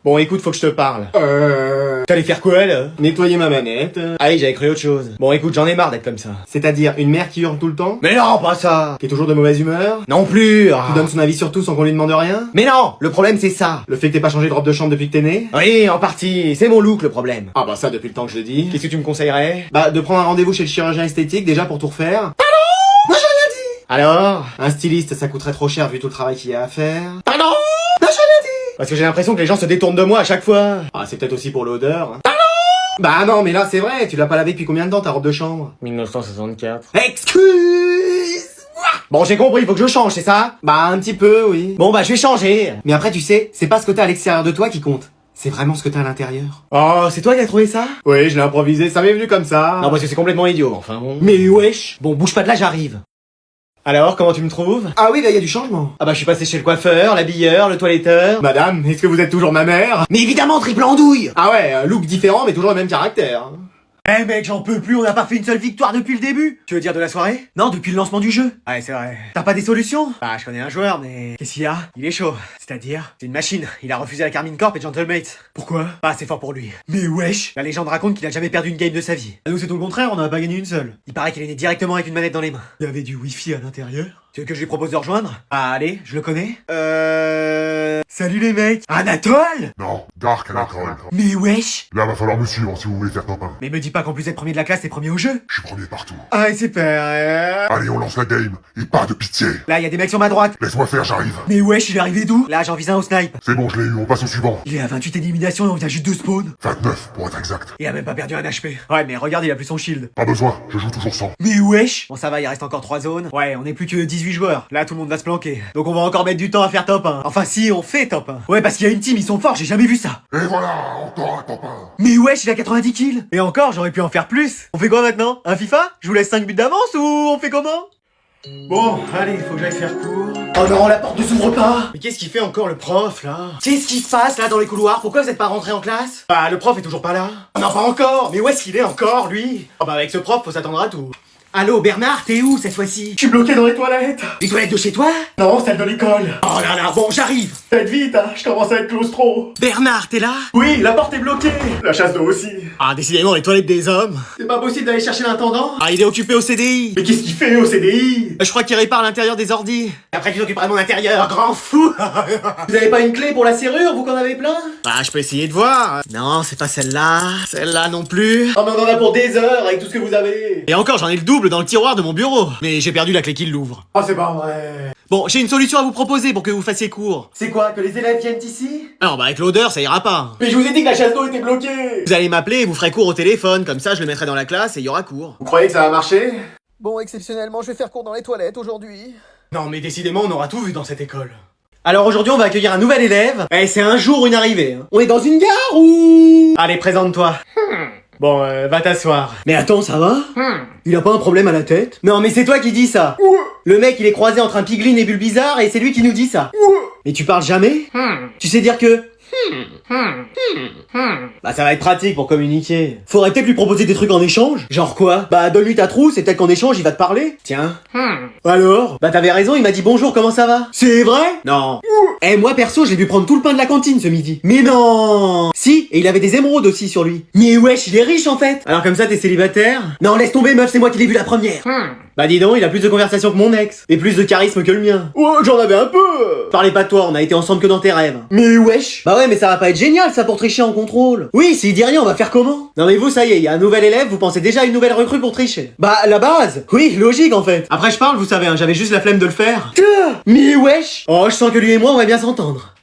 Bon, écoute, faut que je te parle. T'allais faire quoi, là? Nettoyer ma manette. Ah oui, j'avais cru autre chose. Bon, écoute, j'en ai marre d'être comme ça. C'est-à-dire une mère qui hurle tout le temps. Mais non, pas ça. Qui est toujours de mauvaise humeur. Non plus. Qui donne son avis sur tout sans qu'on lui demande rien. Mais non, le problème c'est ça. Le fait que t'aies pas changé de robe de chambre depuis que t'es né. Oui, en partie. C'est mon look le problème. Ah bah ça depuis le temps que je le dis. Qu'est-ce que tu me conseillerais? Bah de prendre un rendez-vous chez le chirurgien esthétique déjà pour tout refaire. Non, j'ai rien dit. Alors? Un styliste ça coûterait trop cher vu tout le travail qu'il y a à faire. Pardon? Non, j'ai rien dit. Parce que j'ai l'impression que les gens se détournent de moi à chaque fois. Ah c'est peut-être aussi pour l'odeur. Bah non mais là c'est vrai, tu l'as pas lavé depuis combien de temps ta robe de chambre? 1964. Excuse. Bon, j'ai compris, faut que je change, c'est ça? Bah un petit peu oui. Bon, bah je vais changer. Mais après tu sais, c'est pas ce que t'as à l'extérieur de toi qui compte. C'est vraiment ce que t'as à l'intérieur. Oh, c'est toi qui as trouvé ça? Oui, je l'ai improvisé, ça m'est venu comme ça. Non, parce que c'est complètement idiot, enfin bon. Mais wesh. Bon, bouge pas de là, j'arrive. Alors, comment tu me trouves? Ah oui, là y a du changement. Ah bah je suis passé chez le coiffeur, l'habilleur, le toiletteur. Madame, est-ce que vous êtes toujours ma mère? Mais évidemment, triple andouille. Ah ouais, un look différent mais toujours le même caractère. Eh mec, j'en peux plus, on n'a pas fait une seule victoire depuis le début. Tu veux dire de la soirée? Non, depuis le lancement du jeu. Ouais, c'est vrai. T'as pas des solutions? Bah, je connais un joueur, mais... Qu'est-ce qu'il y a? Il est chaud. C'est-à-dire? C'est une machine. Il a refusé la Carmine Corp et Gentlemates. Pourquoi? Pas assez fort pour lui. Mais wesh! La légende raconte qu'il a jamais perdu une game de sa vie. Nous, c'est tout le contraire, on n'a pas gagné une seule. Il paraît qu'il est né directement avec une manette dans les mains. Il y avait du wifi à l'intérieur. Tu veux que je lui propose de rejoindre? Ah, allez, je le connais. Salut les mecs! Anatole! Non, Dark Anatole. Mais wesh! Là, va falloir me suivre si vous voulez faire top 1. Mais me dis pas qu'en plus d'être premier de la classe, t'es premier au jeu! Je suis premier partout. Ah, super! Allez, on lance la game. Et pas de pitié. Là, y a des mecs sur ma droite! Laisse-moi faire, j'arrive. Mais wesh, il est arrivé d'où? Là, j'en vise un au snipe. C'est bon, je l'ai eu, on passe au suivant. Il est à 28 éliminations et on vient juste de spawn. 29, pour être exact. Il a même pas perdu un HP. Ouais, mais regarde, il a plus son shield. Pas besoin, je joue toujours sans. Mais wesh! Bon, ça va, il reste encore 3 zones. Ouais, on est plus que 18 joueurs. Là, tout le monde va se planquer. Donc on va encore mettre du temps à faire top 1. Enfin, si, on fait top 1. Ouais, parce qu'il y a une team, ils sont forts, j'ai jamais vu ça. Et voilà, encore un top 1. Mais wesh, il a 90 kills. Et encore, j'aurais pu en faire plus. On fait quoi maintenant? Un FIFA? Je vous laisse 5 buts d'avance ou on fait comment? Bon, allez, faut que j'aille faire cours. Oh non, la porte ne s'ouvre pas. Mais qu'est-ce qu'il fait encore le prof, là? Qu'est-ce qui se passe, là, dans les couloirs? Pourquoi vous êtes pas rentré en classe? Bah, le prof est toujours pas là. Oh non, pas encore. Mais où est-ce qu'il est encore, lui? Oh bah, avec ce prof, faut s'attendre à tout. Allô, Bernard, t'es où, cette fois-ci? Je suis bloqué dans les toilettes. Les toilettes de chez toi? Non, celle de l'école. Oh là là, bon, j'arrive. Faites vite, hein, je commence à être claustro. Bernard, t'es là? Oui, la porte est bloquée. La chasse d'eau aussi. Ah, décidément, les toilettes des hommes. C'est pas possible d'aller chercher l'intendant. Ah, il est occupé au CDI. Mais qu'est-ce qu'il fait au CDI? Je crois qu'il répare l'intérieur des ordis. Après, tu t'occuperas de mon intérieur, grand fou. Vous avez pas une clé pour la serrure, vous qu'en avez plein? Bah, je peux essayer de voir. Non, c'est pas celle-là. Celle-là non plus. Oh mais on en a pour des heures avec tout ce que vous avez. Et encore, j'en ai le double dans le tiroir de mon bureau. Mais j'ai perdu la clé qui l'ouvre. Oh c'est pas vrai. Bon, j'ai une solution à vous proposer pour que vous fassiez cours. C'est quoi, que les élèves viennent ici? Alors, bah, avec l'odeur, ça ira pas. Mais je vous ai dit que la chasse d'eau était bloquée. Vous allez m'appeler et vous ferez cours au téléphone. Comme ça, je le mettrai dans la classe et il y aura cours. Vous croyez que ça va marcher? Bon, exceptionnellement, je vais faire cours dans les toilettes aujourd'hui. Non, mais décidément, on aura tout vu dans cette école. Alors aujourd'hui, on va accueillir un nouvel élève. Eh, c'est un jour une arrivée. Hein. On est dans une gare ou... Allez, présente-toi. Bon, va t'asseoir. Mais attends, ça va? Il a pas un problème à la tête? Non, mais c'est toi qui dis ça. Le mec, il est croisé entre un piglin et Bulbizarre et c'est lui qui nous dit ça. Mais tu parles jamais? Tu sais dire que... Bah ça va être pratique pour communiquer. Faudrait peut-être lui proposer des trucs en échange. Genre quoi? Bah donne-lui ta trousse et peut-être qu'en échange il va te parler. Tiens. Alors? Bah t'avais raison, il m'a dit bonjour, comment ça va? C'est vrai? Non. Eh moi perso je l'ai vu prendre tout le pain de la cantine ce midi. Mais non. Si, et il avait des émeraudes aussi sur lui. Mais wesh, il est riche en fait. Alors comme ça t'es célibataire? Non laisse tomber meuf, c'est moi qui l'ai vu la première. Bah dis donc, il a plus de conversation que mon ex. Et plus de charisme que le mien. Oh j'en avais un peu. Parlez pas de toi, on a été ensemble que dans tes rêves. Mais wesh. Bah ouais, mais ça va pas être génial ça pour tricher en contrôle. Oui, s'il dit rien, on va faire comment? Non mais vous, ça y est, il y a un nouvel élève, vous pensez déjà à une nouvelle recrue pour tricher. Bah, la base. Oui, logique en fait. Après je parle, vous savez, hein, j'avais juste la flemme de le faire. Mais wesh. Oh, je sens que lui et moi, on va bien s'entendre.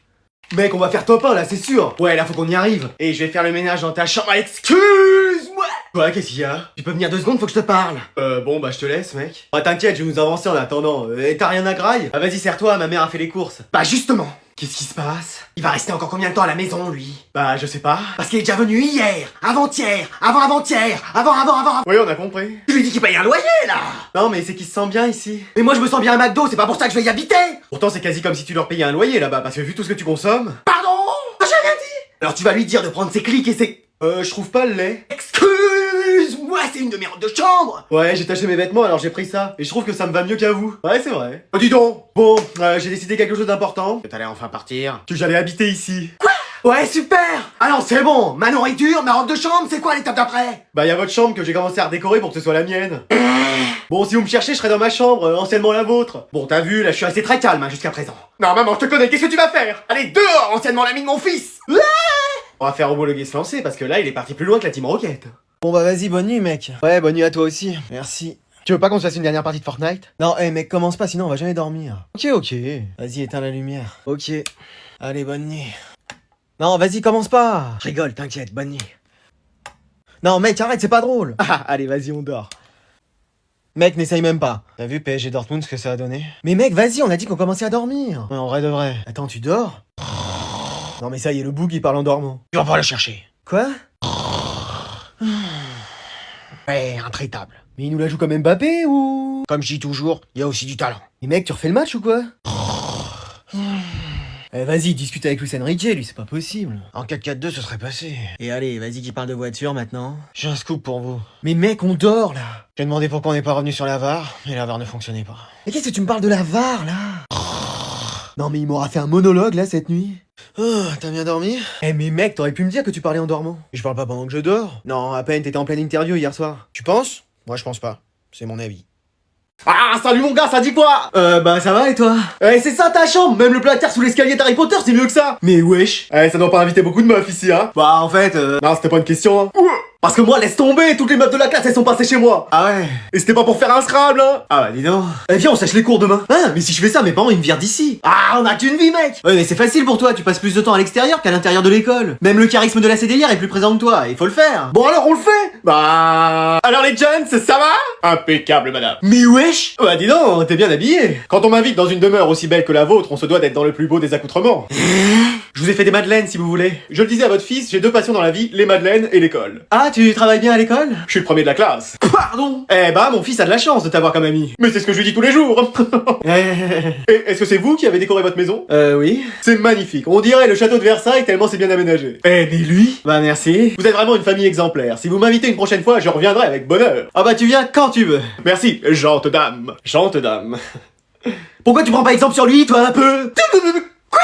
Mec, on va faire top 1 là, c'est sûr. Ouais, là faut qu'on y arrive. Et je vais faire le ménage dans ta chambre, excuse-moi. Quoi, qu'est-ce qu'il y a? Tu peux venir 2 secondes, faut que je te parle. Bon, bah je te laisse, mec. Ah t'inquiète, je vais nous avancer en attendant. Et t'as rien à graille? Ah vas-y, serre-toi, ma mère a fait les courses. Bah justement. Qu'est-ce qui se passe? Il va rester encore combien de temps à la maison, lui? Bah, je sais pas. Parce qu'il est déjà venu hier, avant-hier, avant-avant-hier, avant. Oui, on a compris. Je lui dis qu'il paye un loyer, là! Non, mais c'est qu'il se sent bien ici. Mais moi, je me sens bien à McDo, c'est pas pour ça que je vais y habiter! Pourtant, c'est quasi comme si tu leur payais un loyer là-bas, parce que vu tout ce que tu consommes... Pardon? J'ai rien dit! Alors tu vas lui dire de prendre ses clics et ses... je trouve pas le lait. Excuse-moi, c'est une de mes robes de chambre! Ouais, j'ai taché mes vêtements, alors j'ai pris ça. Et je trouve que ça me va mieux qu'à vous. Ouais, c'est vrai. Oh, dis donc! Bon, j'ai décidé quelque chose d'important. Que t'allais enfin partir. Que j'allais habiter ici. Quoi? Ouais, super. Ah non, c'est bon. Ma nourriture, ma robe de chambre, c'est quoi l'étape d'après? Bah y a votre chambre que j'ai commencé à redécorer pour que ce soit la mienne. Bon, si vous me cherchez, je serai dans ma chambre, anciennement la vôtre. Bon, t'as vu, là, je suis resté très calme hein, jusqu'à présent. Non, maman, je te connais, qu'est-ce que tu vas faire? Allez, dehors, anciennement l'ami de mon fils. On va faire homologuer se lancer, parce que là, il est parti plus loin que la Team Rocket. Bon bah vas-y, bonne nuit mec. Ouais, bonne nuit à toi aussi. Merci. Tu veux pas qu'on se fasse une dernière partie de Fortnite? Non, mec, commence pas, sinon on va jamais dormir. Ok. Vas-y, éteins la lumière. Ok. Allez, bonne nuit. Non, vas-y, commence pas. Je rigole, t'inquiète, bonne nuit. Non, mec, arrête, c'est pas drôle. Ah, allez, vas-y, on dort. Mec, n'essaye même pas. T'as vu PSG Dortmund ce que ça a donné? Mais mec, vas-y, on a dit qu'on commençait à dormir. Ouais, en vrai de vrai. Attends, tu dors? Non mais ça y est, le boug il parle en dormant. Tu vas pas le chercher. Quoi? Ouais, intraitable. Mais il nous la joue comme Mbappé ou? Comme je dis toujours, il y a aussi du talent. Mais mec, tu refais le match ou quoi? Vas-y, discute avec Luis Enrique, lui, c'est pas possible. En 4-4-2, ce serait passé. Et allez, vas-y, qui parle de voiture maintenant. J'ai un scoop pour vous. Mais mec, on dort là. J'ai demandé pourquoi on n'est pas revenu sur la VAR, et la VAR ne fonctionnait pas. Mais qu'est-ce que tu me parles de la VAR là? Non mais il m'aura fait un monologue là cette nuit. Oh, t'as bien dormi? Mais mec, t'aurais pu me dire que tu parlais en dormant. Je parle pas pendant que je dors. Non, à peine, t'étais en pleine interview hier soir. Tu penses? Moi je pense pas. C'est mon avis. Ah, salut mon gars, ça dit quoi? Bah ça va et toi? C'est ça ta chambre. Même le placard sous l'escalier d'Harry Potter, c'est mieux que ça. Mais wesh. Ça doit pas inviter beaucoup de meufs ici, hein. Bah en fait, Non, c'était pas une question, hein. Parce que moi, laisse tomber, toutes les meufs de la classe, elles sont passées chez moi. Ah ouais. Et c'était pas pour faire un Scrabble, hein. Ah bah dis donc. Viens, on sèche les cours demain. Ah, mais si je fais ça, mes parents ils me virent d'ici. Ah, on a qu'une vie, mec. Ouais mais c'est facile pour toi, tu passes plus de temps à l'extérieur qu'à l'intérieur de l'école. Même le charisme de la CDR est plus présent que toi, il faut le faire. Bon alors, on le fait. Bah... Alors les jeunes, ça va? Impeccable, madame. Mais wesh. Bah dis donc, t'es bien habillé. Quand on m'invite dans une demeure aussi belle que la vôtre, on se doit d'être dans le plus beau des accoutrements. Je vous ai fait des madeleines si vous voulez. Je le disais à votre fils, j'ai deux passions dans la vie, les madeleines et l'école. Ah, tu travailles bien à l'école? Je suis le premier de la classe. Pardon. Eh bah, mon fils a de la chance de t'avoir comme ami. Mais c'est ce que je lui dis tous les jours. Et est-ce que c'est vous qui avez décoré votre maison? Oui. C'est magnifique. On dirait le château de Versailles tellement c'est bien aménagé. Mais lui? Bah merci. Vous êtes vraiment une famille exemplaire. Si vous m'invitez une prochaine fois, je reviendrai avec bonheur. Ah bah tu viens quand tu veux. Merci, gente dame. Gente dame. Pourquoi tu prends pas exemple sur lui, toi, un peu? Quoi?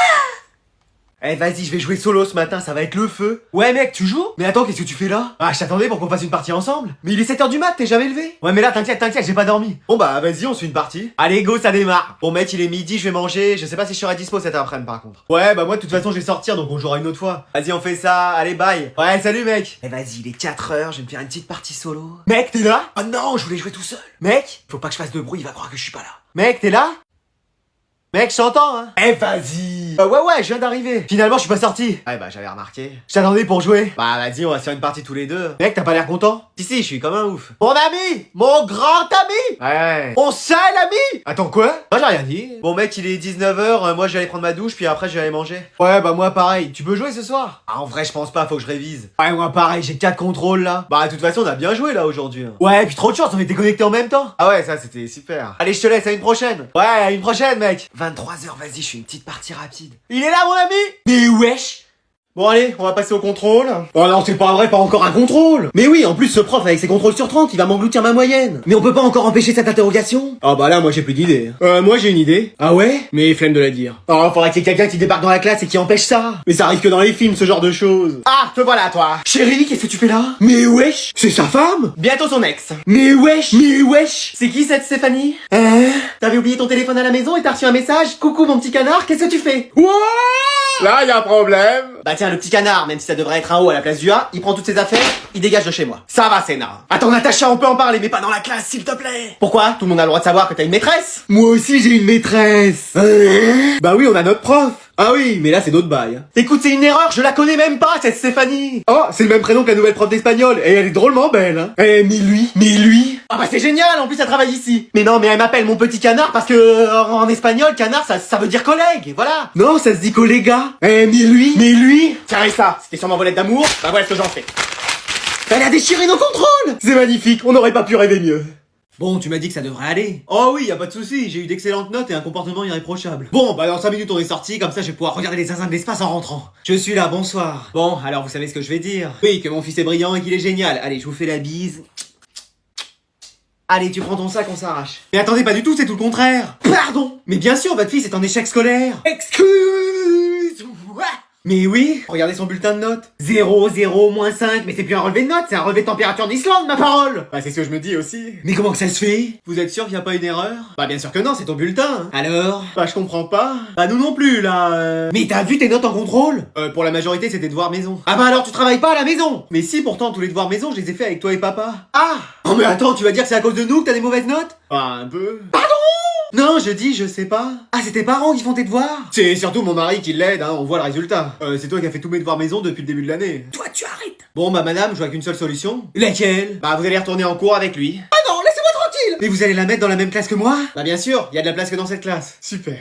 Vas-y, je vais jouer solo ce matin, ça va être le feu. Ouais mec, tu joues? Mais attends, qu'est-ce que tu fais là? Ah, je t'attendais pour qu'on fasse une partie ensemble. Mais il est 7h du mat, t'es jamais levé? Ouais mais là, t'inquiète, j'ai pas dormi. Bon bah vas-y, on se fait une partie. Allez go, ça démarre. Bon mec, il est midi, je vais manger. Je sais pas si je serai dispo cet après-midi par contre. Ouais, bah moi de toute façon je vais sortir donc on jouera une autre fois. Vas-y, on fait ça, allez bye. Ouais, salut mec. Vas-y, il est 4h, je vais me faire une petite partie solo. Mec, t'es là? Oh non, je voulais jouer tout seul. Mec, faut pas que je fasse de bruit, il va croire que je suis pas là. Mec, t'es là? Mec, je t'entends, hein. Vas-y. Ouais, je viens d'arriver. Finalement, je suis pas sorti. Ouais, bah, j'avais remarqué. Je t'attendais pour jouer. Bah, vas-y, on va se faire une partie tous les deux. Mec, t'as pas l'air content? Si, je suis comme un ouf. Mon ami! Mon grand ami! Ouais. Mon seul ami! Attends quoi? Moi, j'ai rien dit. Bon, mec, il est 19h, moi, je vais aller prendre ma douche, puis après, je vais aller manger. Ouais, bah, moi, pareil. Tu peux jouer ce soir? Ah, en vrai, je pense pas, faut que je révise. Ouais, moi, pareil, j'ai 4 contrôles, là. Bah, de toute façon, on a bien joué, là, aujourd'hui. Ouais, puis trop de chance, on était connectés en même temps. Ah ouais, ça, c'était super. Allez, je te laisse, à une prochaine. Ouais, à une prochaine, mec. 23h, vas-y, je fais une petite partie rapide. Il est là, mon ami? Mais wesh! Bon allez, on va passer au contrôle. Oh non, c'est pas vrai, pas encore un contrôle. Mais oui, en plus ce prof avec ses contrôles sur 30, il va m'engloutir ma moyenne. Mais on peut pas encore empêcher cette interrogation? Ah bah là, moi j'ai plus d'idée. Moi j'ai une idée. Ah ouais? Mais flemme de la dire. Oh, faudrait qu'il y ait quelqu'un qui débarque dans la classe et qui empêche ça. Mais ça arrive que dans les films, ce genre de choses. Ah, te voilà, toi. Chérie, qu'est-ce que tu fais là? Mais wesh, c'est sa femme? Bientôt son ex. Mais wesh. C'est qui cette Stéphanie? T'avais oublié ton téléphone à la maison et t'as reçu un message? Coucou mon petit canard, qu'est-ce que tu fais? Là, y a un problème. Bah tiens, le petit canard, même si ça devrait être un O à la place du A, il prend toutes ses affaires, il dégage de chez moi. Ça va, Sénat. Attends, Natacha, on peut en parler, mais pas dans la classe, s'il te plaît. Pourquoi? Tout le monde a le droit de savoir que t'as une maîtresse? Moi aussi j'ai une maîtresse. Bah oui, on a notre prof. Ah oui, mais là c'est d'autres bails. Écoute, c'est une erreur, je la connais même pas, cette Stéphanie. Oh, c'est le même prénom que la nouvelle prof d'espagnol, et elle est drôlement belle, hein. Mais lui. Ah bah c'est génial, en plus elle travaille ici. Mais non, mais elle m'appelle mon petit canard parce que en espagnol, canard, ça veut dire collègue, et voilà. Non, ça se dit colléga. Mais lui. Tiens, et ça, c'était sur ma volette d'amour, bah voilà ce que j'en fais. Elle a déchiré nos contrôles. C'est magnifique, on n'aurait pas pu rêver mieux. Bon, tu m'as dit que ça devrait aller. Oh oui, y a pas de souci, j'ai eu d'excellentes notes et un comportement irréprochable. Bon, bah dans 5 minutes on est sorti, comme ça je vais pouvoir regarder les zinzins de l'espace en rentrant. Je suis là, bonsoir. Bon, alors vous savez ce que je vais dire. Oui, que mon fils est brillant et qu'il est génial. Allez, je vous fais la bise. Allez, tu prends ton sac, on s'arrache. Mais attendez, pas du tout, c'est tout le contraire. Pardon. Mais bien sûr, votre fils est en échec scolaire. Excuse-moi. Mais oui. Regardez son bulletin de notes. 0, 0, moins 5, mais c'est plus un relevé de notes, c'est un relevé de température d'Islande, ma parole. Bah c'est ce que je me dis aussi. Mais comment que ça se fait? Vous êtes sûr qu'il y a pas une erreur? Bah bien sûr que non, c'est ton bulletin. Hein. Alors? Bah je comprends pas. Bah nous non plus là. Mais t'as vu tes notes en contrôle? Pour la majorité c'était devoirs maison. Ah bah alors tu travailles pas à la maison. Mais si pourtant tous les devoirs maison je les ai fait avec toi et papa. Ah. Oh mais attends, tu vas dire que c'est à cause de nous que t'as des mauvaises notes? Ah un peu. Non, je dis, je sais pas. Ah, c'est tes parents qui font tes devoirs? C'est surtout mon mari qui l'aide, hein, on voit le résultat. C'est toi qui as fait tous mes devoirs maison depuis le début de l'année. Toi, tu arrêtes. Bon bah madame, je vois qu'une seule solution. Laquelle? Bah vous allez retourner en cours avec lui. Ah non, laissez-moi tranquille. Mais vous allez la mettre dans la même classe que moi? Bah bien sûr, il y a de la place que dans cette classe. Super.